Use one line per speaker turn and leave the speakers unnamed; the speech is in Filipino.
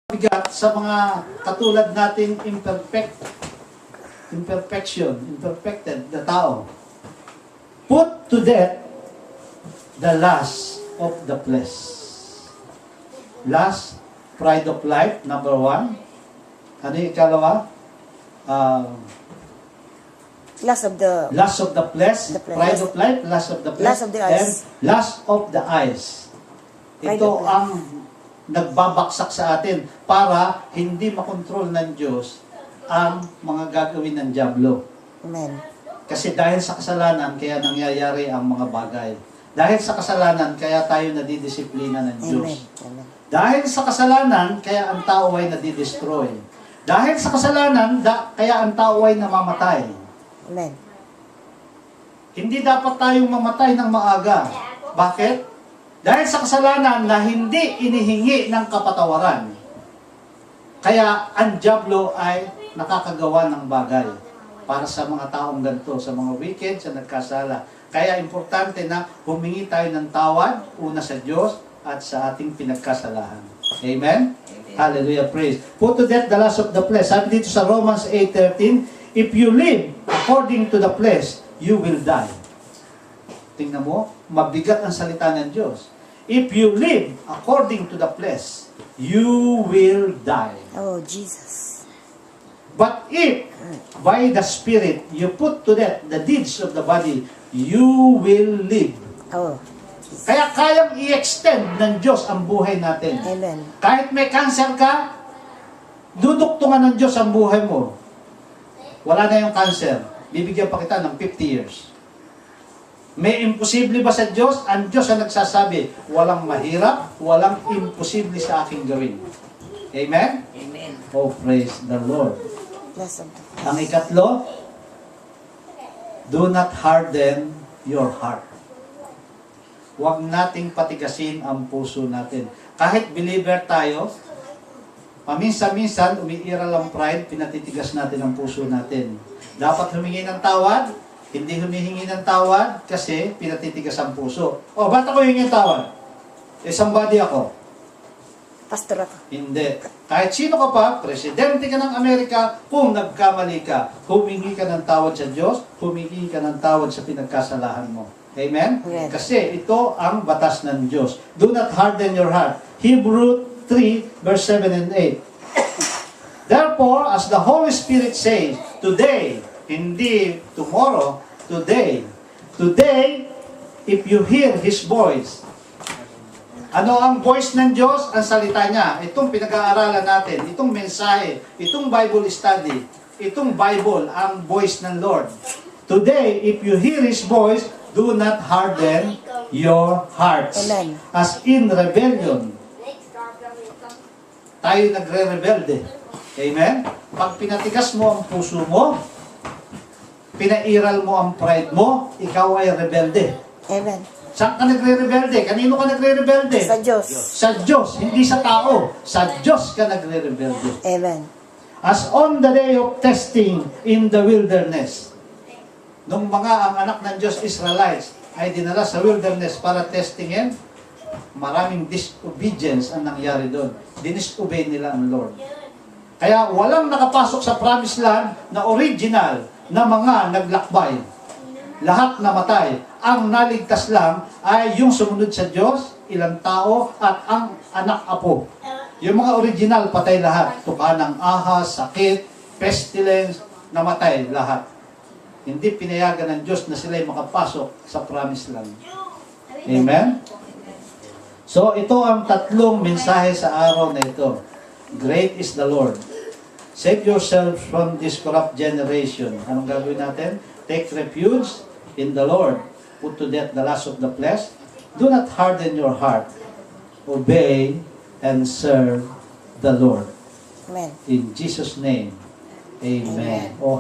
Bigat sa mga katulad nating imperfected na tao. Put to death the lust of the flesh. Lust, pride of life, number 1. Ano yung ikalawa?
Lust of the
flesh, pride of life, lust of the flesh,
lust of the eyes.
and lust of the eyes.
Pride
Ito
of life.
ang nagbabaksak sa atin para hindi makontrol ng Diyos ang mga gagawin ng dyablo.
Amen.
Kasi dahil sa kasalanan, kaya nangyayari ang mga bagay. Dahil sa kasalanan, kaya tayo nadidisiplina ng Diyos.
Amen.
Dahil sa kasalanan, kaya ang tao ay nadidestroy. Dahil sa kasalanan, kaya ang tao ay namamatay.
Amen.
Hindi dapat tayong mamatay ng maaga. Bakit? Dahil sa kasalanan na hindi inihingi ng kapatawaran. Kaya ang dyablo ay nakakagawa ng bagay para sa mga taong ganito, sa mga wicked, sa nagkasala. Kaya importante na humingi tayo ng tawad, una sa Diyos at sa ating pinagkasalahan. Amen? Hallelujah, praise. Put to death the lust of the flesh. Sabi dito sa Romans 8:13, if you live according to the flesh, you will die. Tingnan mo, mabigat ang salita ng Diyos. If you live according to the flesh, you will die.
Oh, Jesus.
But if by the Spirit you put to death the deeds of the body, you will live.
Oh,
Kaya kayang i-extend ng Diyos ang buhay natin.
amen.
Kahit may cancer ka, duduktungan ng Diyos ang buhay mo. Wala na yung cancer. Bibigyan pa kita ng 50 years. May imposible ba sa Diyos? Ang Diyos ang nagsasabi, walang mahirap, walang imposible sa aking gawin. Amen?
Amen.
Oh, praise the Lord.
Lust of the flesh.
Ang ikatlo, do not harden your heart. Huwag nating patigasin ang puso natin. Kahit believer tayo, paminsan-minsan, umiiral ang pride, pinatitigas natin ang puso natin. Dapat humingi ng tawad, hindi humihingi ng tawad kasi pinatitigas ang puso. O, ba't ako humingi ng tawad? Somebody ako.
Pastor ako.
Hindi. Kahit sino ka pa, presidente ka ng Amerika, kung nagkamali ka, humingi ka ng tawad sa Diyos, humingi ka ng tawad sa pinagkasalahan mo. Amen?
Amen.
Kasi ito ang batas ng Diyos. Do not harden your heart. Hebrew 3, verse 7 and 8. Therefore, as the Holy Spirit says, today, hindi tomorrow, today. Today, if you hear His voice. Ano ang voice ng Diyos? Ang salita niya. Itong pinag-aaralan natin, itong mensahe, itong Bible study, itong Bible, ang voice ng Lord. Today, if you hear His voice, do not harden your hearts.
Amen.
As in rebellion. Tayo nagre-rebelde. Amen? Pag pinatigas mo ang puso mo, pinairal mo ang pride mo, ikaw ay rebelde.
Amen.
Saan ka nagre-rebelde? Kanino ka nagre-rebelde?
Sa Diyos.
Sa Diyos, hindi sa tao. Sa Diyos ka nagre-rebelde.
Amen.
As on the day of testing in the wilderness, nung ang anak ng Diyos, Israelites, ay dinala sa wilderness para testingin, maraming disobedience ang nangyari doon. Dinisobey nila ang Lord. Kaya walang nakapasok sa promised land na original na mga naglakbay. Lahat namatay. Ang naligtas lang ay yung sumunod sa Diyos, ilang tao, at ang anak-apo. Yung mga original, patay lahat. Tuka ng ahas, sakit, pestilence, namatay lahat. Hindi pinayagan ng Diyos na sila'y makapasok sa promised land. Amen? So, ito ang tatlong mensahe sa araw na ito. Great is the Lord. Save yourself from this corrupt generation. Anong gagawin natin? Take refuge in the Lord. Put to death the lust of the flesh. Do not harden your heart. Obey and serve the Lord.
Amen.
In Jesus' name, amen.
Amen.
Oh,